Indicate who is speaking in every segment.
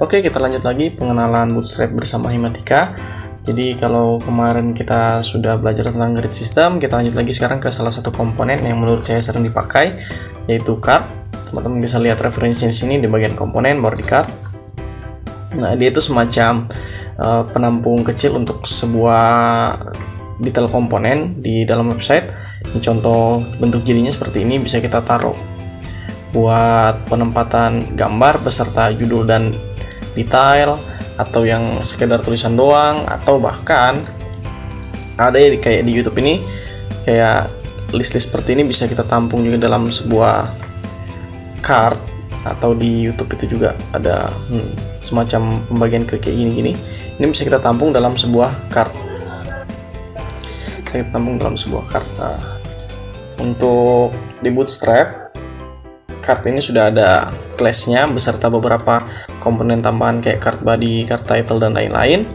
Speaker 1: Oke, kita lanjut lagi pengenalan Bootstrap bersama Himatika. Jadi kalau kemarin kita sudah belajar tentang grid system, kita lanjut lagi sekarang ke salah satu komponen yang menurut saya sering dipakai, yaitu card. Teman-teman bisa lihat referensinya di sini di bagian komponen baru di card. Nah, dia itu semacam penampung kecil untuk sebuah detail komponen di dalam website. Ini contoh bentuk jadinya seperti ini, bisa kita taruh buat penempatan gambar beserta judul dan detail, atau yang sekedar tulisan doang, atau bahkan ada ya kayak di YouTube ini, kayak list-list seperti ini bisa kita tampung juga dalam sebuah card, atau di YouTube itu juga ada semacam pembagian kayak gini-gini. Ini bisa kita tampung dalam sebuah card. Saya tampung dalam sebuah card. Nah, untuk di Bootstrap, card ini sudah ada class-nya beserta beberapa komponen tambahan kayak card body, card title, dan lain-lain.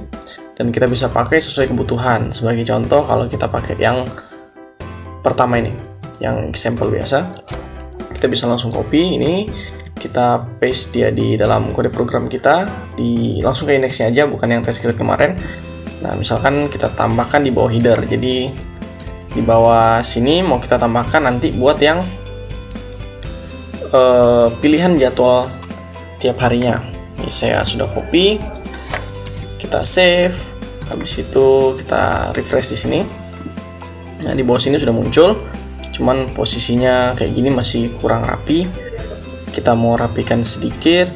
Speaker 1: Dan kita bisa pakai sesuai kebutuhan. Sebagai contoh, kalau kita pakai yang pertama ini, yang example biasa, kita bisa langsung copy ini, kita paste dia di dalam kode program kita, langsung ke indexnya aja, bukan yang test grid kemarin. Nah, misalkan kita tambahkan di bawah header. Jadi di bawah sini mau kita tambahkan nanti buat yang pilihan jadwal tiap harinya. Ini saya sudah copy, kita save, habis itu kita refresh di sini. Nah, di bawah sini sudah muncul, cuman posisinya kayak gini masih kurang rapi. Kita mau rapikan sedikit,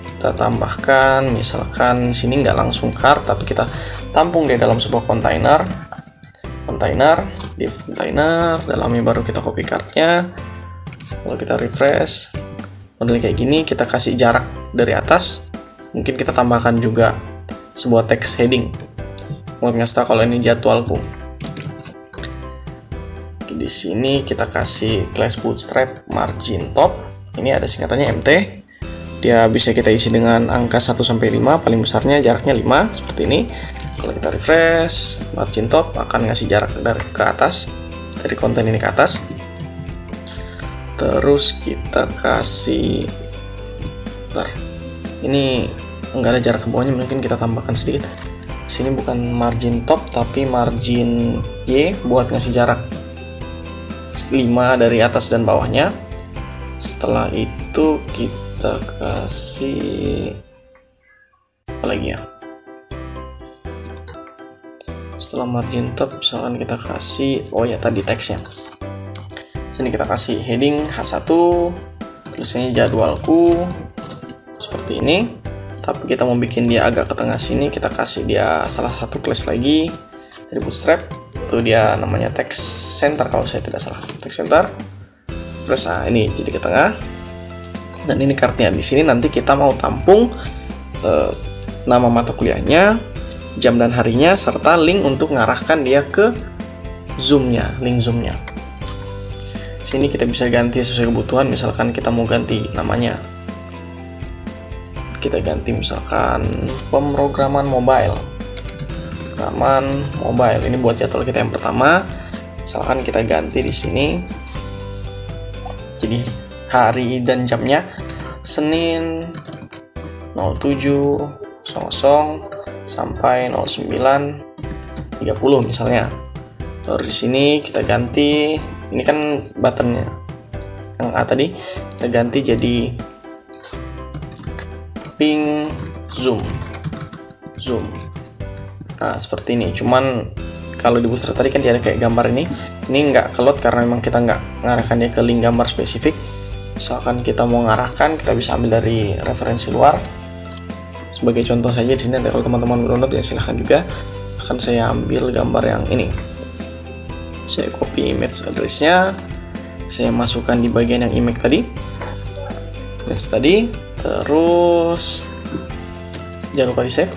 Speaker 1: kita tambahkan, misalkan sini nggak langsung card, tapi kita tampung di dalam sebuah container, div container, dalamnya baru kita copy cardnya. Kalau kita refresh, modelnya kayak gini, kita kasih jarak dari atas. Mungkin kita tambahkan juga sebuah text heading buat ngasih kalau ini jadwalku. Di sini kita kasih class bootstrap margin top. Ini ada singkatannya MT. Dia bisa kita isi dengan angka 1 sampai 5, paling besarnya jaraknya 5 seperti ini. Kalau kita refresh, margin top akan ngasih jarak dari ke atas, dari konten ini ke atas. Terus kita kasih, ini enggak ada jarak ke bawahnya, mungkin kita tambahkan sedikit. Sini bukan margin top tapi margin Y buat ngasih jarak 5 dari atas dan bawahnya. Setelah itu kita kasih apa lagi ya? Setelah margin top, misalkan kita kasih, tadi teksnya. Sini kita kasih heading H1, tulisannya jadwalku seperti ini. Tapi kita mau bikin dia agak ke tengah sini, kita kasih dia salah satu class lagi dari Bootstrap. Itu dia namanya text center kalau saya tidak salah. Text center. Terus ini jadi ke tengah. Dan ini cardnya. Di sini nanti kita mau tampung nama mata kuliahnya, jam dan harinya, serta link untuk mengarahkan dia ke zoomnya, link zoomnya. Sini kita bisa ganti sesuai kebutuhan. Misalkan kita mau ganti namanya, kita ganti misalkan pemrograman mobile. Ini buat jadwal kita yang pertama. Misalkan kita ganti di sini, jadi hari dan jamnya Senin 07.00 sampai 09.30 misalnya. Lalu di sini kita ganti, ini kan buttonnya yang A tadi, kita ganti jadi ping zoom. Nah, seperti ini. Cuman kalau di Bootstrap tadi kan dia ada kayak gambar ini nggak keload karena memang kita nggak ngarahkan dia ke link gambar spesifik. Misalkan kita mau ngarahkan, kita bisa ambil dari referensi luar. Sebagai contoh saja di sini, nanti kalau teman-teman download ya silahkan juga. Akan saya ambil gambar yang ini. Saya copy image address-nya, saya masukkan di bagian yang image tadi. Terus jangan lupa di save.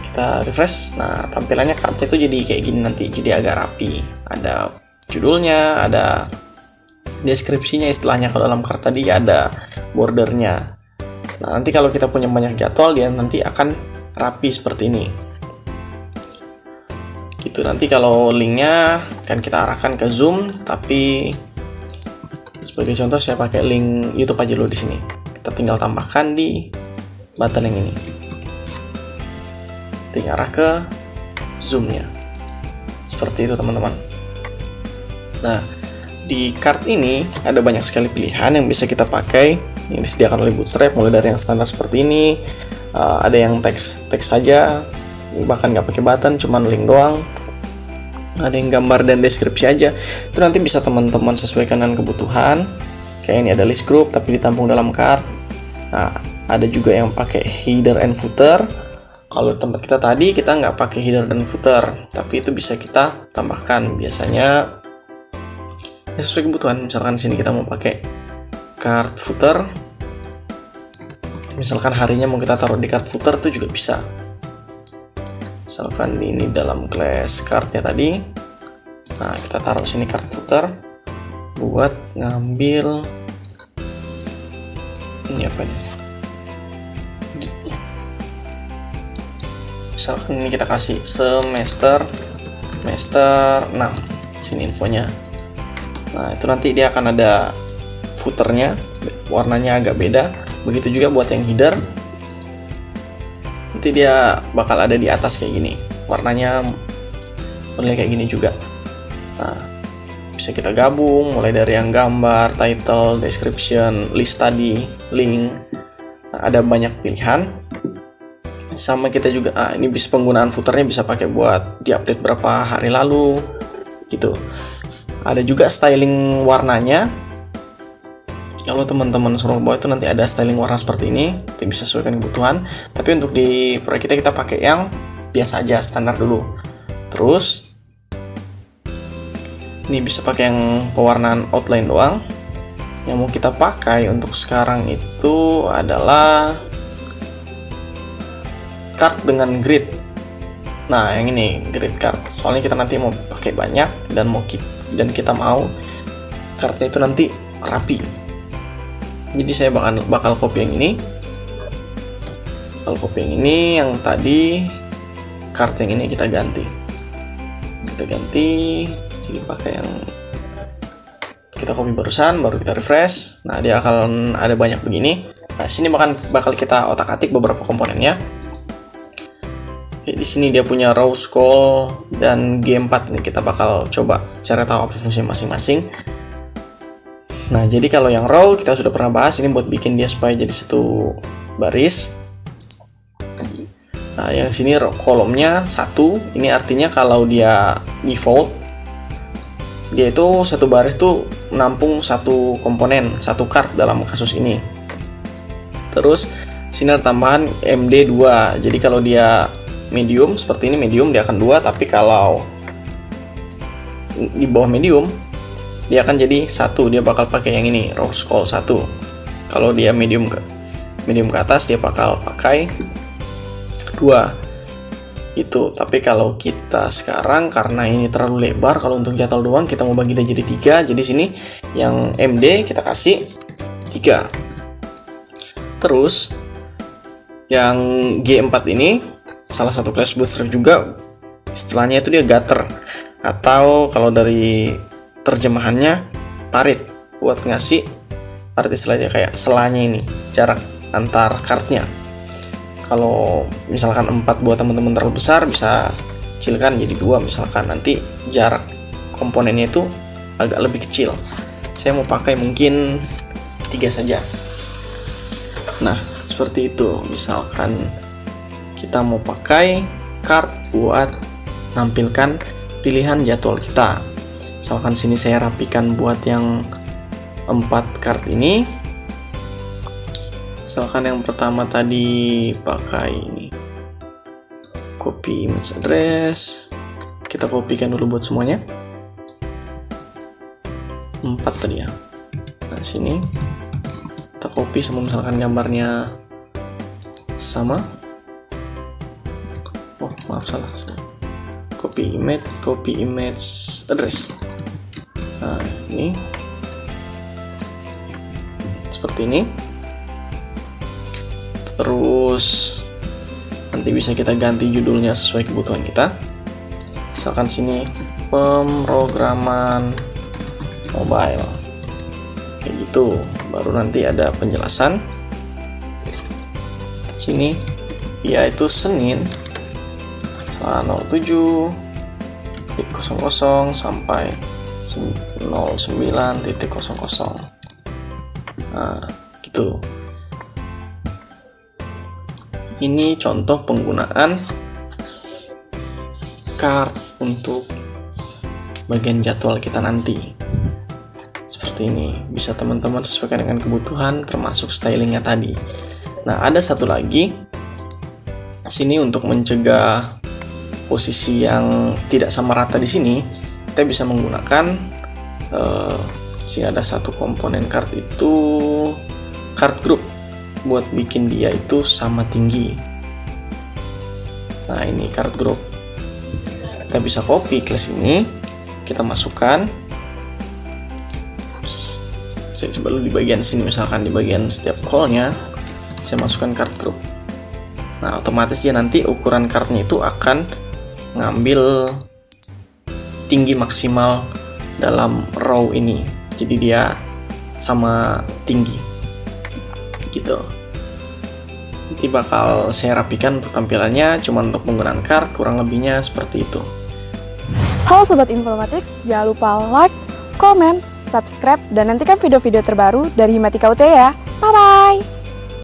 Speaker 1: Kita refresh. Nah, tampilannya kartu itu jadi kayak gini nanti, jadi agak rapi. Ada judulnya, ada deskripsinya, istilahnya kalau dalam kartu tadi ada bordernya. Nah, nanti kalau kita punya banyak jadwal, dia nanti akan rapi seperti ini. Gitu. Nanti kalau linknya kan kita arahkan ke Zoom, tapi sebagai contoh saya pakai link YouTube aja dulu di sini. Kita tinggal tambahkan di button yang ini, tinggal arah ke zoomnya seperti itu teman-teman. Nah, di card ini ada banyak sekali pilihan yang bisa kita pakai yang disediakan oleh Bootstrap, mulai dari yang standar seperti ini, ada yang teks saja, bahkan nggak pakai button, cuman link doang, ada yang gambar dan deskripsi aja. Itu nanti bisa teman-teman sesuaikan dengan kebutuhan. Kayak ini ada list group tapi ditampung dalam card. Nah, ada juga yang pakai header and footer. Kalau tempat kita tadi kita nggak pakai header dan footer, tapi itu bisa kita tambahkan biasanya ya sesuai kebutuhan. Misalkan sini kita mau pakai card footer, misalkan harinya mau kita taruh di card footer itu juga bisa. Misalkan ini dalam class cardnya tadi, nah kita taruh sini card footer buat ngambil ini apa nih, misalkan ini kita kasih semester 6, sini infonya. Nah itu nanti dia akan ada footernya, warnanya agak beda. Begitu juga buat yang header, nanti dia bakal ada di atas kayak gini, warnanya mulai kayak gini juga. Nah, bisa kita gabung mulai dari yang gambar, title, description, list tadi, link. Nah, ada banyak pilihan. Sama kita juga, ini bisa penggunaan footernya bisa pakai buat diupdate berapa hari lalu gitu. Ada juga styling warnanya. Kalau teman-teman suruh bawah itu nanti ada styling warna seperti ini, itu bisa sesuaikan kebutuhan. Tapi untuk di proyek kita pakai yang biasa aja, standar dulu. Terus ini bisa pakai yang pewarnaan outline doang. Yang mau kita pakai untuk sekarang itu adalah card dengan grid. Nah, yang ini grid card. Soalnya kita nanti mau pakai banyak dan kita mau cardnya itu nanti rapi. Jadi saya bakal copy yang ini. Kalau copy yang ini, yang tadi card yang ini kita ganti. Jadi pakai yang kita copy barusan, baru kita refresh. Nah, dia akan ada banyak begini. Nah, sini bakal kita otak-atik beberapa komponennya. Oke, di sini dia punya row, scroll, dan G4 nih. Kita bakal coba cara tahu apa fungsi masing-masing. Nah, jadi kalau yang row kita sudah pernah bahas, ini buat bikin dia supaya jadi satu baris. Nah, yang sini kolomnya 1, ini artinya kalau dia default, dia itu satu baris tuh menampung satu komponen, satu card dalam kasus ini. Terus sini ada tambahan MD2, jadi kalau dia medium, seperti ini medium, dia akan 2, tapi kalau di bawah medium, dia akan jadi 1, dia bakal pakai yang ini, row scroll 1. Kalau dia medium ke atas, dia bakal pakai 2 itu. Tapi kalau kita sekarang, karena ini terlalu lebar, kalau untuk jadwal doang kita mau bagi dia jadi 3, jadi sini yang MD kita kasih 3. Terus yang G4 ini salah satu class Bootstrap juga, istilahnya itu dia gutter, atau kalau dari terjemahannya parit, buat ngasih parit, istilahnya kayak selanya ini, jarak antar kartnya. Kalau misalkan 4 buat teman-teman terlalu besar, bisa kecilkan jadi 2 misalkan, nanti jarak komponennya itu agak lebih kecil. Saya mau pakai mungkin 3 saja. Nah, seperti itu. Misalkan kita mau pakai card buat nampilkan pilihan jadwal kita. Misalkan sini saya rapikan buat yang 4 card ini. Misalkan yang pertama tadi pakai ini, copy image address. Kita kopikan dulu buat semuanya. 4 tadi ya. Nah, sini kita copy semua, misalkan gambarnya sama. Oh, maaf salah. Copy image address. Nah, ini seperti ini. Terus nanti bisa kita ganti judulnya sesuai kebutuhan kita. Misalkan sini pemrograman mobile, kayak gitu. Baru nanti ada penjelasan. sini yaitu Senin 07.00 sampai 09.00. Nah, gitu. Ini contoh penggunaan card untuk bagian jadwal kita nanti. Seperti ini, bisa teman-teman sesuaikan dengan kebutuhan termasuk stylingnya tadi. Nah, ada satu lagi sini untuk mencegah posisi yang tidak sama rata di sini, kita bisa menggunakan sini ada satu komponen card itu card group buat bikin dia itu sama tinggi. Nah, ini card group. Kita bisa copy ke sini, kita masukkan. Saya coba dulu di bagian sini, misalkan di bagian setiap call-nya saya masukkan card group. Nah, otomatis dia nanti ukuran cardnya itu akan ngambil tinggi maksimal dalam row ini, jadi dia sama tinggi gitu. Nanti bakal saya rapikan untuk tampilannya, cuma untuk penggunaan card kurang lebihnya seperti itu.
Speaker 2: Halo Sobat Informatik, jangan lupa like, komen, subscribe, dan nantikan video-video terbaru dari Himatika UT ya. Bye-bye!